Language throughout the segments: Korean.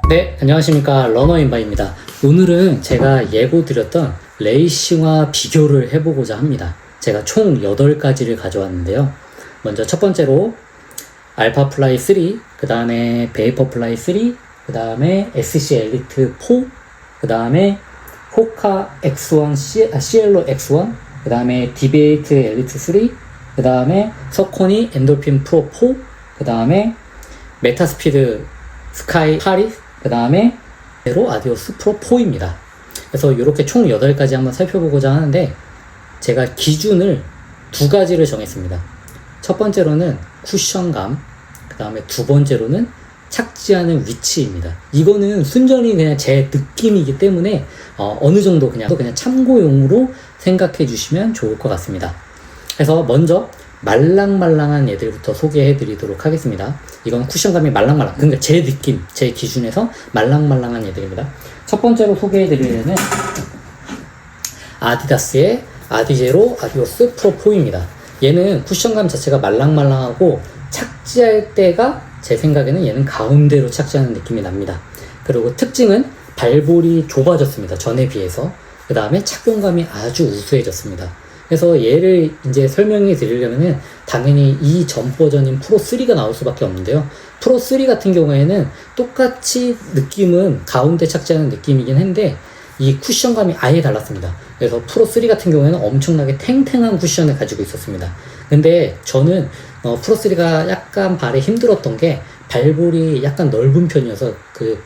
네, 안녕하십니까. 러너인바입니다. 오늘은 제가 예고 드렸던 레이싱화 비교를 해보고자 합니다. 제가 총 8가지를 가져왔는데요. 먼저 첫 번째로 알파플라이 3, 그 다음에 베이퍼플라이 3, 그 다음에 SC 엘리트 4, 그 다음에 호카 X1, 시엘로 X1, 그 다음에 디베이트 엘리트 3, 그 다음에 서코니 엔돌핀 프로 4, 그 다음에 메타스피드 스카이 파리, 그 다음에 제로 아디오스 프로 4입니다. 그래서 이렇게 총 8가지 한번 살펴보고자 하는데, 제가 기준을 2가지를 정했습니다. 첫 번째로는 쿠션감, 그 다음에 두 번째로는 착지하는 위치입니다. 이거는 순전히 그냥 제 느낌이기 때문에 어느 정도 그냥 참고용으로 생각해 주시면 좋을 것 같습니다. 그래서 먼저 말랑말랑한 얘들부터 소개해 드리도록 하겠습니다. 이건 쿠션감이 말랑말랑, 그러니까 제 느낌, 제 기준에서 말랑말랑한 얘들입니다. 첫 번째로 소개해 드릴 얘는 아디다스의 아디제로 아디오스 프로 4입니다. 얘는 쿠션감 자체가 말랑말랑하고 착지할 때가 제 생각에는 얘는 가운데로 착지하는 느낌이 납니다. 그리고 특징은 발볼이 좁아졌습니다. 전에 비해서. 그 다음에 착용감이 아주 우수해졌습니다. 그래서 얘를 이제 설명해 드리려면은 당연히 이 전 버전인 프로 3가 나올 수밖에 없는데요. 프로 3 같은 경우에는 똑같이 느낌은 가운데 착지하는 느낌이긴 한데 이 쿠션감이 아예 달랐습니다. 그래서 프로 3 같은 경우에는 엄청나게 탱탱한 쿠션을 가지고 있었습니다. 근데 저는 프로 3가 약간 발에 힘들었던 게 발볼이 약간 넓은 편이어서 그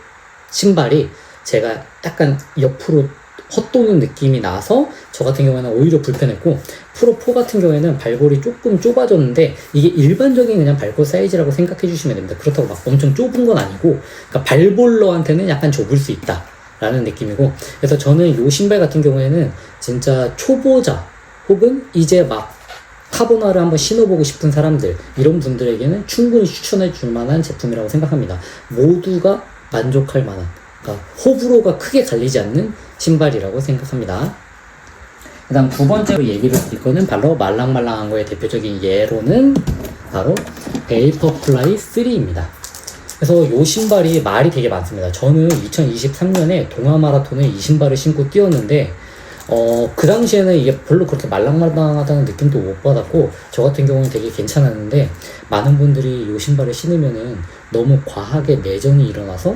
신발이 제가 약간 옆으로 헛도는 느낌이 나서 저 같은 경우에는 오히려 불편했고, 프로 4 같은 경우에는 발볼이 조금 좁아졌는데 이게 일반적인 그냥 발볼 사이즈라고 생각해 주시면 됩니다. 그렇다고 막 엄청 좁은 건 아니고, 그러니까 발볼러한테는 약간 좁을 수 있다 라는 느낌이고, 그래서 저는 이 신발 같은 경우에는 진짜 초보자 혹은 이제 막 카보나를 한번 신어보고 싶은 사람들, 이런 분들에게는 충분히 추천해 줄 만한 제품이라고 생각합니다. 모두가 만족할 만한, 그러니까 호불호가 크게 갈리지 않는 신발이라고 생각합니다. 그 다음 두 번째로 얘기를 드릴 거는 바로 말랑말랑한 거의 대표적인 예로는 바로 베이퍼플라이 3입니다. 그래서 이 신발이 말이 되게 많습니다. 저는 2023년에 동아마라톤에 이 신발을 신고 뛰었는데 그 당시에는 이게 별로 그렇게 말랑말랑하다는 느낌도 못 받았고, 저 같은 경우는 되게 괜찮았는데, 많은 분들이 이 신발을 신으면은 너무 과하게 내전이 일어나서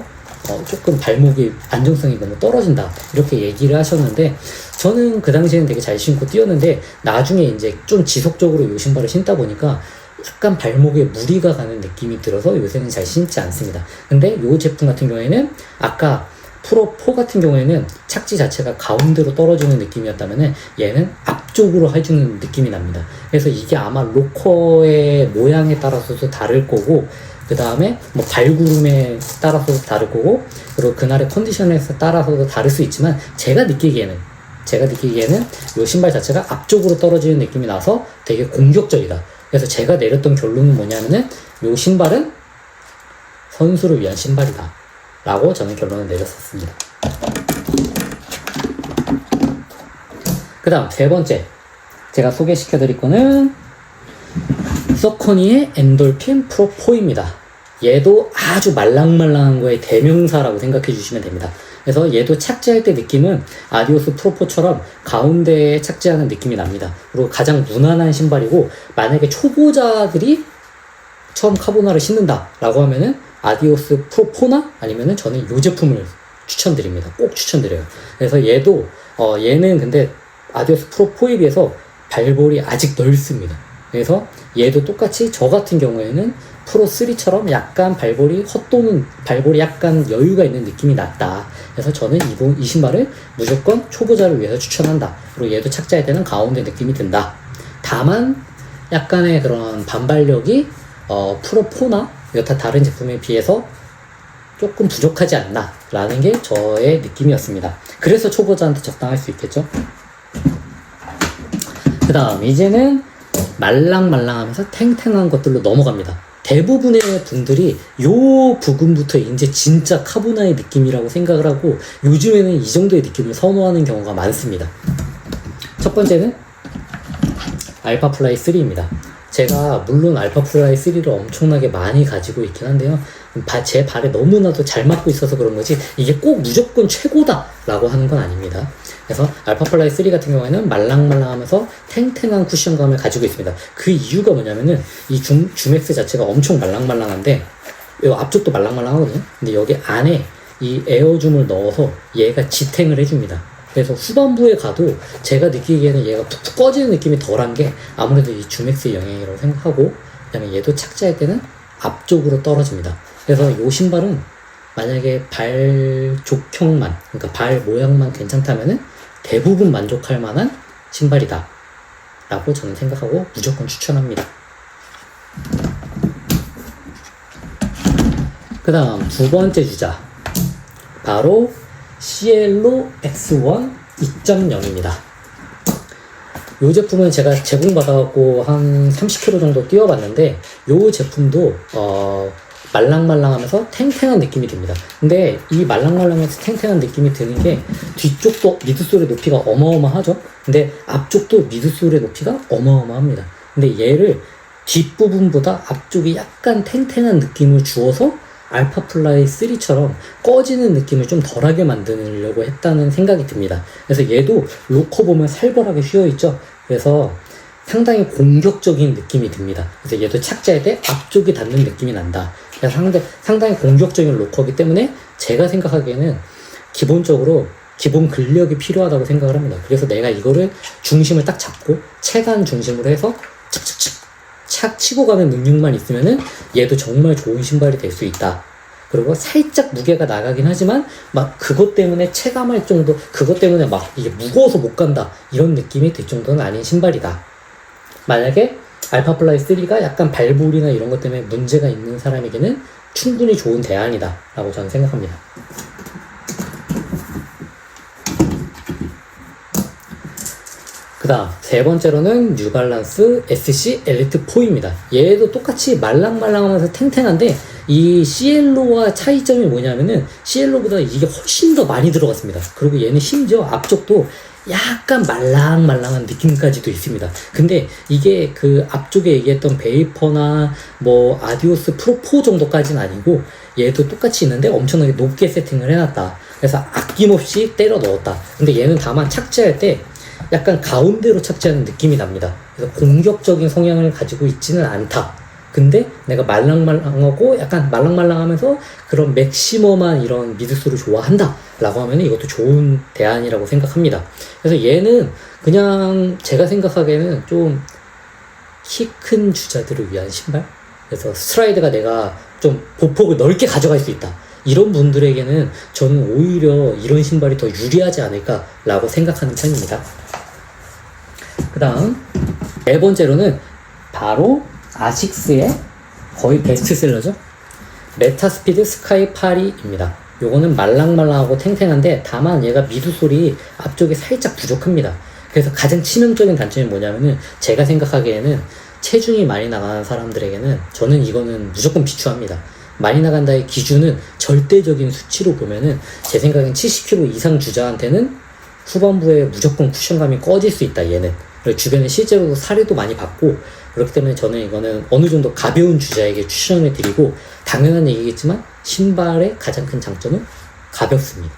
조금 발목의 안정성이 너무 떨어진다 이렇게 얘기를 하셨는데, 저는 그 당시에는 되게 잘 신고 뛰었는데 나중에 이제 좀 지속적으로 이 신발을 신다 보니까 약간 발목에 무리가 가는 느낌이 들어서 요새는 잘 신지 않습니다. 근데 이 제품 같은 경우에는 아까 프로 4 같은 경우에는 착지 자체가 가운데로 떨어지는 느낌이었다면은 얘는 앞쪽으로 해주는 느낌이 납니다. 그래서 이게 아마 로커의 모양에 따라서도 다를 거고, 그 다음에 뭐 발구름에 따라서도 다를 거고, 그리고 그날의 컨디션에 따라서도 다를 수 있지만, 제가 느끼기에는 이 신발 자체가 앞쪽으로 떨어지는 느낌이 나서 되게 공격적이다. 그래서 제가 내렸던 결론은 뭐냐면은 이 신발은 선수를 위한 신발이다 라고 저는 결론을 내렸었습니다. 그 다음 세 번째 제가 소개시켜 드릴 거는 서코니의 엔돌핀 프로 4입니다. 얘도 아주 말랑말랑한 거의 대명사라고 생각해 주시면 됩니다. 그래서 얘도 착지할 때 느낌은 아디오스 프로 4처럼 가운데에 착지하는 느낌이 납니다. 그리고 가장 무난한 신발이고, 만약에 초보자들이 처음 카보나를 신는다 라고 하면은 아디오스 프로 4나 아니면은 저는 이 제품을 추천드립니다. 꼭 추천드려요. 그래서 얘는 근데 아디오스 프로 4에 비해서 발볼이 아직 넓습니다. 그래서 얘도 똑같이 저 같은 경우에는 프로 3처럼 약간 발볼이 헛도는, 발볼이 약간 여유가 있는 느낌이 났다. 그래서 저는 이 신발을 무조건 초보자를 위해서 추천한다. 그리고 얘도 착지할 때는 가운데 느낌이 든다. 다만 약간의 그런 반발력이 프로 4나 여타 다른 제품에 비해서 조금 부족하지 않나 라는 게 저의 느낌이었습니다. 그래서 초보자한테 적당할 수 있겠죠. 그 다음 이제는 말랑말랑하면서 탱탱한 것들로 넘어갑니다. 대부분의 분들이 요 부분부터 이제 진짜 카보나의 느낌이라고 생각을 하고, 요즘에는 이 정도의 느낌을 선호하는 경우가 많습니다. 첫 번째는 알파플라이 3입니다. 제가 물론 알파플라이 3를 엄청나게 많이 가지고 있긴 한데요, 제 발에 너무나도 잘 맞고 있어서 그런 거지 이게 꼭 무조건 최고다 라고 하는 건 아닙니다. 그래서 알파플라이 3 같은 경우에는 말랑말랑하면서 탱탱한 쿠션감을 가지고 있습니다. 그 이유가 뭐냐면은 이 줌엑스 자체가 엄청 말랑말랑한데 이 앞쪽도 말랑말랑하거든요. 근데 여기 안에 이 에어줌을 넣어서 얘가 지탱을 해줍니다. 그래서 후반부에 가도 제가 느끼기에는 얘가 푹푹 꺼지는 느낌이 덜한 게 아무래도 이 줌엑스의 영향이라고 생각하고, 그 다음에 얘도 착지할 때는 앞쪽으로 떨어집니다. 그래서 이 신발은 만약에 발 족형만, 그러니까 발 모양만 괜찮다면은 대부분 만족할 만한 신발이다 라고 저는 생각하고 무조건 추천합니다. 그 다음 두 번째 주자, 바로 시엘로 X1 2.0입니다. 이 제품은 제가 제공받아갖고 한 30km 정도 뛰어봤는데 이 제품도 말랑말랑하면서 탱탱한 느낌이 듭니다. 근데 이 말랑말랑해서 탱탱한 느낌이 드는 게 뒤쪽도 미드솔의 높이가 어마어마하죠. 근데 앞쪽도 미드솔의 높이가 어마어마합니다. 근데 얘를 뒷부분보다 앞쪽이 약간 탱탱한 느낌을 주어서 알파플라이 3처럼 꺼지는 느낌을 좀 덜하게 만들려고 했다는 생각이 듭니다. 그래서 얘도 로커 보면 살벌하게 휘어있죠. 그래서 상당히 공격적인 느낌이 듭니다. 그래서 얘도 착지할 때 앞쪽이 닿는 느낌이 난다. 그래서 상당히 공격적인 로커이기 때문에 제가 생각하기에는 기본적으로 기본 근력이 필요하다고 생각을 합니다. 그래서 내가 이거를 중심을 딱 잡고 체간 중심으로 해서 착착착 착 치고 가는 능력만 있으면은 얘도 정말 좋은 신발이 될 수 있다. 그리고 살짝 무게가 나가긴 하지만 막 그것 때문에 체감할 정도, 그것 때문에 막 이게 무거워서 못 간다 이런 느낌이 들 정도는 아닌 신발이다. 만약에 알파플라이 3가 약간 발볼이나 이런 것 때문에 문제가 있는 사람에게는 충분히 좋은 대안이다 라고 저는 생각합니다. 그 다음 세 번째로는 뉴발란스 SC 엘리트 4입니다. 얘도 똑같이 말랑말랑하면서 탱탱한데 이 시엘로와 차이점이 뭐냐면은 시엘로보다 이게 훨씬 더 많이 들어갔습니다. 그리고 얘는 심지어 앞쪽도 약간 말랑말랑한 느낌까지도 있습니다. 근데 이게 그 앞쪽에 얘기했던 베이퍼나 뭐 아디오스 프로 4 정도까지는 아니고 얘도 똑같이 있는데 엄청나게 높게 세팅을 해놨다. 그래서 아낌없이 때려 넣었다. 근데 얘는 다만 착지할 때 약간 가운데로 착지하는 느낌이 납니다. 그래서 공격적인 성향을 가지고 있지는 않다. 근데 내가 말랑말랑하고 약간 말랑말랑하면서 그런 맥시멈한 이런 미드솔을 좋아한다 라고 하면 이것도 좋은 대안이라고 생각합니다. 그래서 얘는 그냥 제가 생각하기에는 좀 키 큰 주자들을 위한 신발? 그래서 스트라이드가 내가 좀 보폭을 넓게 가져갈 수 있다. 이런 분들에게는 저는 오히려 이런 신발이 더 유리하지 않을까 라고 생각하는 편입니다. 그 다음 네 번째로는 바로 아식스의 거의 베스트셀러죠. 메타스피드 스카이 파리입니다. 요거는 말랑말랑하고 탱탱한데 다만 얘가 미드솔이 앞쪽에 살짝 부족합니다. 그래서 가장 치명적인 단점이 뭐냐면은 제가 생각하기에는 체중이 많이 나가는 사람들에게는 저는 이거는 무조건 비추합니다. 많이 나간다의 기준은 절대적인 수치로 보면은 제 생각엔 70kg 이상 주자한테는 후반부에 무조건 쿠션감이 꺼질 수 있다. 얘는 주변에 실제로 사례도 많이 봤고, 그렇기 때문에 저는 이거는 어느 정도 가벼운 주자에게 추천을 드리고, 당연한 얘기겠지만 신발의 가장 큰 장점은 가볍습니다.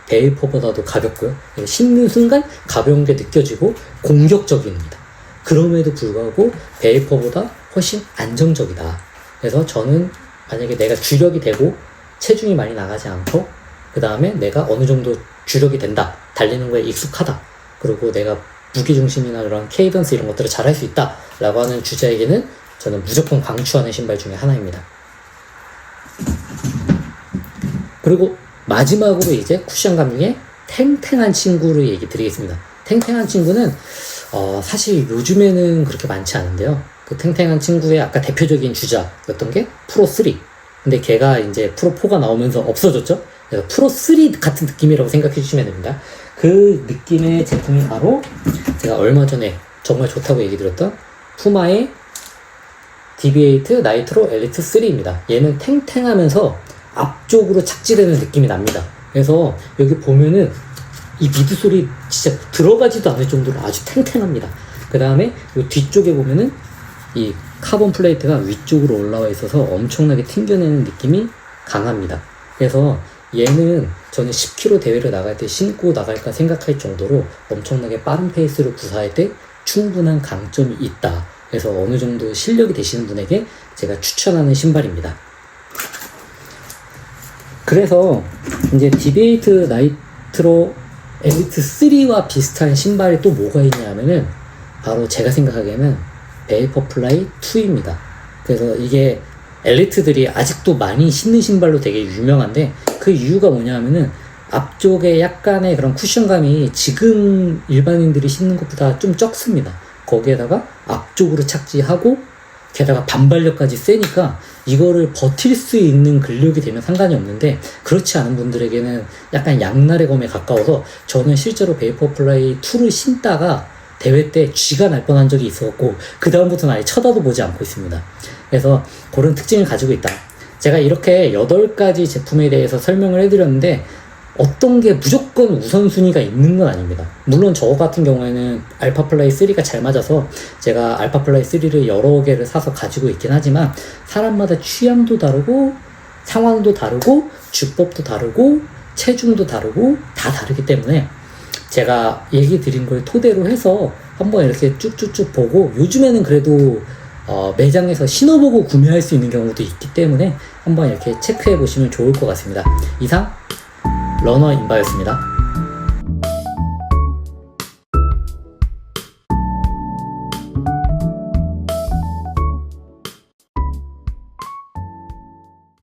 베이퍼보다도 가볍고요. 신는 순간 가벼운 게 느껴지고 공격적입니다. 그럼에도 불구하고 베이퍼보다 훨씬 안정적이다. 그래서 저는 만약에 내가 주력이 되고 체중이 많이 나가지 않고 그 다음에 내가 어느 정도 주력이 된다, 달리는 거에 익숙하다, 그리고 내가 무게중심이나 이런 케이던스 이런 것들을 잘 할 수 있다 라고 하는 주자에게는 저는 무조건 강추하는 신발 중에 하나입니다. 그리고 마지막으로 이제 쿠션감 중에 탱탱한 친구를 얘기 드리겠습니다. 탱탱한 친구는 사실 요즘에는 그렇게 많지 않은데요. 그 탱탱한 친구의 아까 대표적인 주자였던 게 프로 3. 근데 걔가 이제 프로 4가 나오면서 없어졌죠. 그래서 프로 3 같은 느낌이라고 생각해 주시면 됩니다. 그 느낌의 제품이 바로 제가 얼마 전에 정말 좋다고 얘기 드렸던 푸마의 DB8 나이트로 엘리트 3입니다. 얘는 탱탱하면서 앞쪽으로 착지되는 느낌이 납니다. 그래서 여기 보면은 이 미드솔이 진짜 들어가지도 않을 정도로 아주 탱탱합니다. 그 다음에 이 뒤쪽에 보면은 이 카본 플레이트가 위쪽으로 올라와 있어서 엄청나게 튕겨내는 느낌이 강합니다. 그래서 얘는 저는 10km 대회를 나갈 때 신고 나갈까 생각할 정도로 엄청나게 빠른 페이스로 구사할 때 충분한 강점이 있다. 그래서 어느 정도 실력이 되시는 분에게 제가 추천하는 신발입니다. 그래서 이제 디베이트 나이트로 엘리트 3와 비슷한 신발이 또 뭐가 있냐면은 바로 제가 생각하기에는 베이퍼플라이 2입니다. 그래서 이게 엘리트들이 아직도 많이 신는 신발로 되게 유명한데 그 이유가 뭐냐면은 앞쪽에 약간의 그런 쿠션감이 지금 일반인들이 신는 것보다 좀 적습니다. 거기에다가 앞쪽으로 착지하고 게다가 반발력까지 세니까 이거를 버틸 수 있는 근력이 되면 상관이 없는데 그렇지 않은 분들에게는 약간 양날의 검에 가까워서 저는 실제로 베이퍼플라이 2를 신다가 대회 때 쥐가 날 뻔한 적이 있었고 그 다음부터는 아예 쳐다도 보지 않고 있습니다. 그래서 그런 특징을 가지고 있다. 제가 이렇게 8가지 제품에 대해서 설명을 해드렸는데 어떤 게 무조건 우선순위가 있는 건 아닙니다. 물론 저 같은 경우에는 알파플라이 3가 잘 맞아서 제가 알파플라이 3를 여러 개를 사서 가지고 있긴 하지만 사람마다 취향도 다르고 상황도 다르고 주법도 다르고 체중도 다르고 다 다르기 때문에 제가 얘기 드린 걸 토대로 해서 한번 이렇게 쭉쭉쭉 보고 요즘에는 그래도 매장에서 신어보고 구매할 수 있는 경우도 있기 때문에 한번 이렇게 체크해 보시면 좋을 것 같습니다. 이상 러너 인바였습니다.